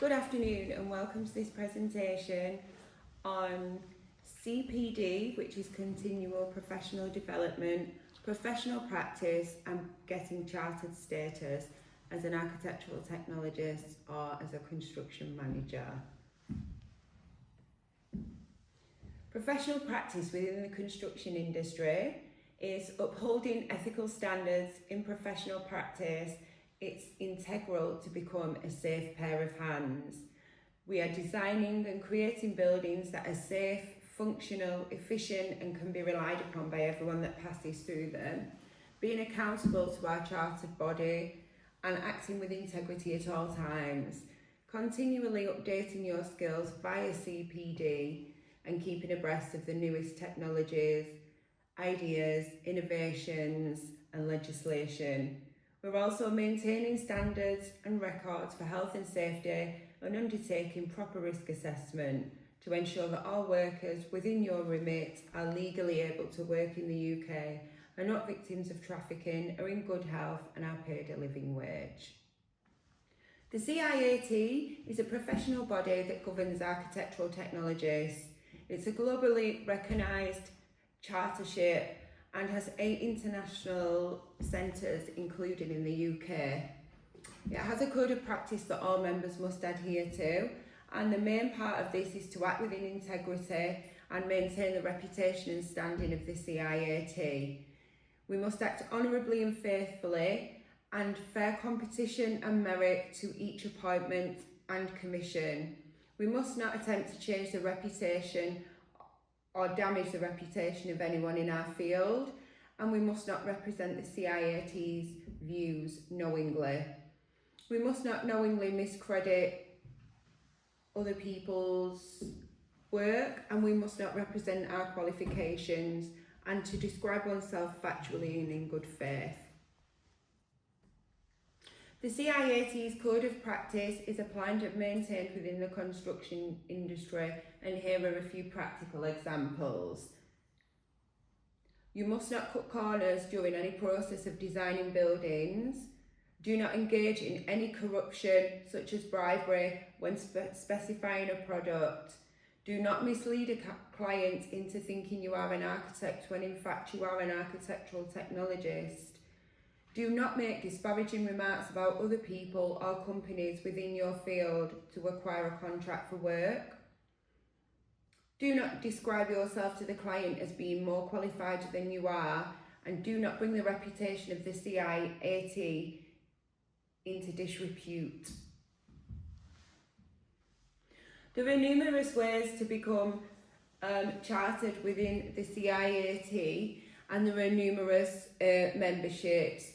Good afternoon and welcome to this presentation on CPD, which is Continual Professional Development, Professional Practice and getting chartered status as an architectural technologist or as a construction manager. Professional practice within the construction industry is upholding ethical standards in professional practice. It's integral to become a safe pair of hands. We are designing and creating buildings that are safe, functional, efficient and can be relied upon by everyone that passes through them, being accountable to our chartered body and acting with integrity at all times, continually updating your skills via CPD and keeping abreast of the newest technologies, ideas, innovations and legislation. We're also maintaining standards and records for health and safety and undertaking proper risk assessment to ensure that all workers within your remit are legally able to work in the UK, are not victims of trafficking, are in good health and are paid a living wage. The CIAT is a professional body that governs architectural technologists. It's a globally recognised chartership and has 8 international centres included in the UK. It has a code of practice that all members must adhere to, and the main part of this is to act within integrity and maintain the reputation and standing of the CIAT. We must act honourably and faithfully, and fair competition and merit to each appointment and commission. We must not attempt to change the reputation or damage the reputation of anyone in our field, and we must not represent the CIAT's views knowingly. We must not knowingly miscredit other people's work, and we must not represent our qualifications and to describe oneself factually and in good faith. The CIAT's code of practice is applied and maintained within the construction industry, and here are a few practical examples. You must not cut corners during any process of designing buildings. Do not engage in any corruption, such as bribery, when specifying a product. Do not mislead a client into thinking you are an architect when in fact you are an architectural technologist. Do not make disparaging remarks about other people or companies within your field to acquire a contract for work. Do not describe yourself to the client as being more qualified than you are, and do not bring the reputation of the CIAT into disrepute. There are numerous ways to become chartered within the CIAT, and there are numerous memberships.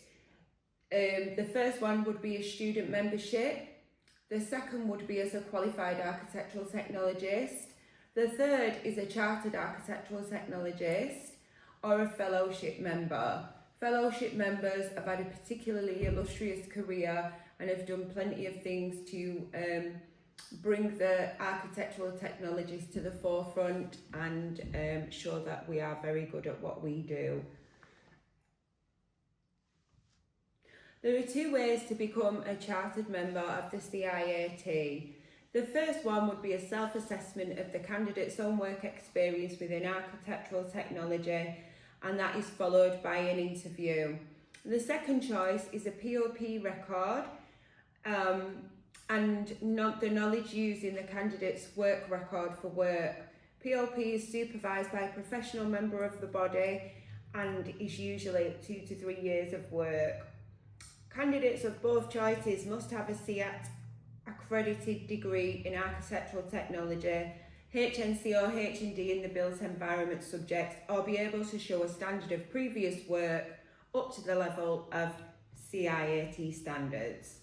The first one would be a student membership. The second would be as a qualified architectural technologist. The third is a chartered architectural technologist or a fellowship member. Fellowship members have had a particularly illustrious career and have done plenty of things to bring the architectural technologies to the forefront and show that we are very good at what we do. There are 2 ways to become a chartered member of the CIAT. The first one would be a self-assessment of the candidate's own work experience within architectural technology, and that is followed by an interview. The second choice is a POP record and the knowledge used in the candidate's work record for work. POP is supervised by a professional member of the body and is usually 2 to 3 years of work. Candidates of both choices must have a CIAT accredited degree in architectural technology, HNC or H&D in the built environment subjects, or be able to show a standard of previous work up to the level of CIAT standards.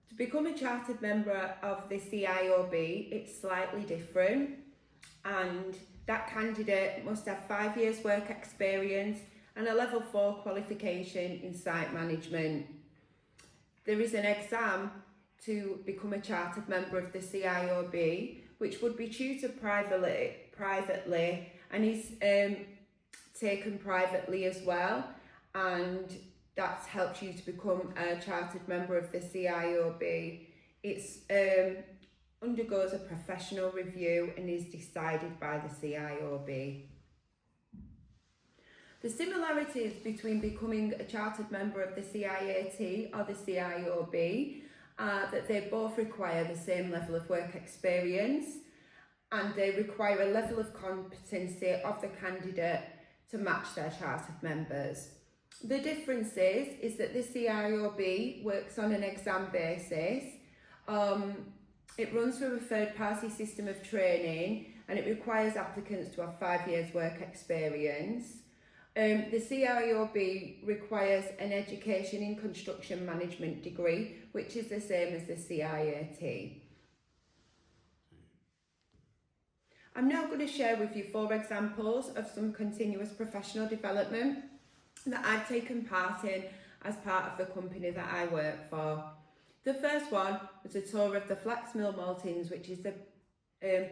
To become a chartered member of the CIOB, it's slightly different, and that candidate must have 5 years work experience and a level 4 qualification in site management. There is an exam to become a chartered member of the CIOB, which would be tutored privately and is taken privately as well, and that helps you to become a chartered member of the CIOB. It's undergoes a professional review and is decided by the CIOB. The similarities between becoming a chartered member of the CIAT or the CIOB are that they both require the same level of work experience, and they require a level of competency of the candidate to match their chartered members. The difference is that the CIOB works on an exam basis. It runs through a third-party system of training, and it requires applicants to have 5 years work experience. The CIOB requires an education in construction management degree, which is the same as the CIAT. I'm now going to share with you 4 examples of some continuous professional development that I've taken part in as part of the company that I work for. The first one was a tour of the Flax Mill Maltings, which is the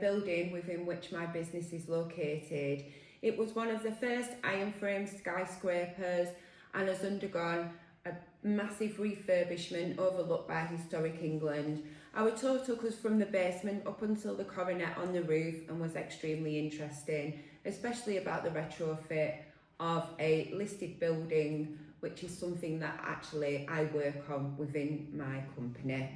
building within which my business is located. It was one of the first iron frame skyscrapers and has undergone a massive refurbishment overlooked by historic England. Our tour took us from the basement up until the coronet on the roof and was extremely interesting, especially about the retrofit of a listed building, which is something that actually I work on within my company.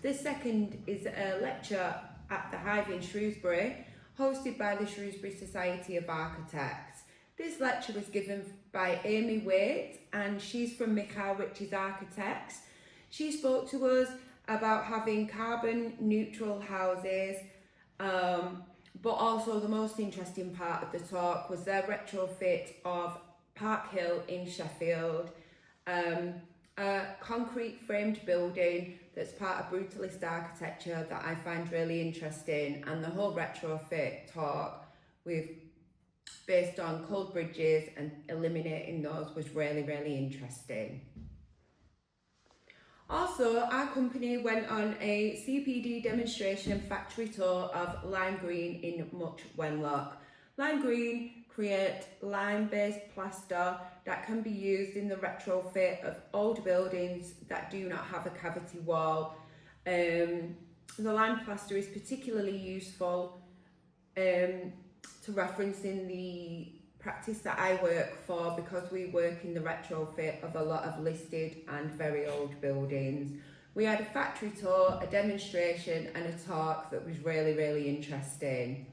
The second is a lecture at the Hive in Shrewsbury, hosted by the Shrewsbury Society of Architects. This lecture was given by Amy Waite, and she's from Michal Rich's Architects. She spoke to us about having carbon neutral houses, but also the most interesting part of the talk was their retrofit of Park Hill in Sheffield, a concrete framed building that's part of brutalist architecture that I find really interesting, and the whole retrofit talk based on cold bridges and eliminating those was really, really interesting. Also, our company went on a CPD demonstration and factory tour of Lime Green in Much Wenlock. Lime Green create lime-based plaster that can be used in the retrofit of old buildings that do not have a cavity wall. The lime plaster is particularly useful to reference in the practice that I work for, because we work in the retrofit of a lot of listed and very old buildings. We had a factory tour, a demonstration and a talk that was really, really interesting.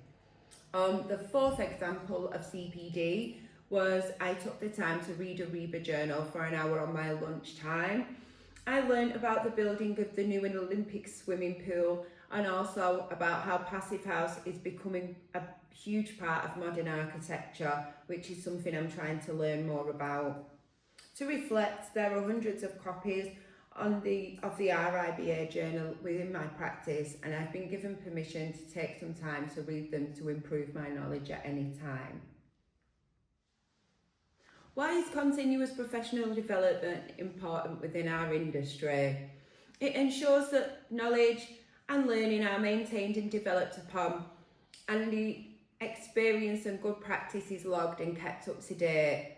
The fourth example of CPD was I took the time to read a REBA journal for an hour on my lunch time. I learned about the building of the new Olympic swimming pool, and also about how Passive House is becoming a huge part of modern architecture, which is something I'm trying to learn more about. To reflect, there are hundreds of copies of the RIBA journal within my practice, and I've been given permission to take some time to read them to improve my knowledge at any time. Why is continuous professional development important within our industry? It ensures that knowledge and learning are maintained and developed upon, and the experience and good practice is logged and kept up to date.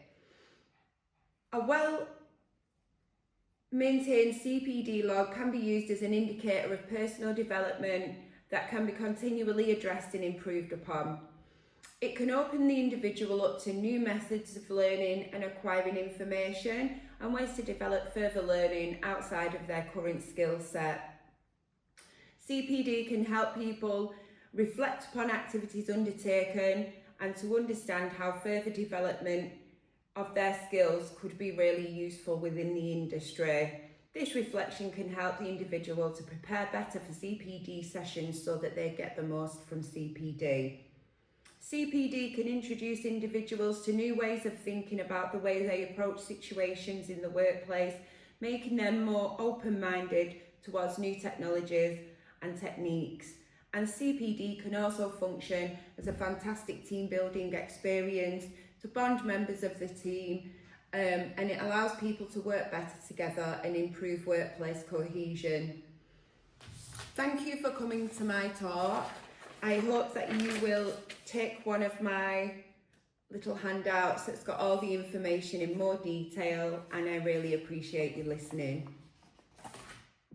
A well-maintained CPD log can be used as an indicator of personal development that can be continually addressed and improved upon. It can open the individual up to new methods of learning and acquiring information, and ways to develop further learning outside of their current skill set. CPD can help people reflect upon activities undertaken and to understand how further development of their skills could be really useful within the industry. This reflection can help the individual to prepare better for CPD sessions so that they get the most from CPD. CPD can introduce individuals to new ways of thinking about the way they approach situations in the workplace, making them more open-minded towards new technologies and techniques. And CPD can also function as a fantastic team building experience to bond members of the team, and it allows people to work better together and improve workplace cohesion. Thank you for coming to my talk. I hope that you will take one of my little handouts that's got all the information in more detail, and I really appreciate you listening.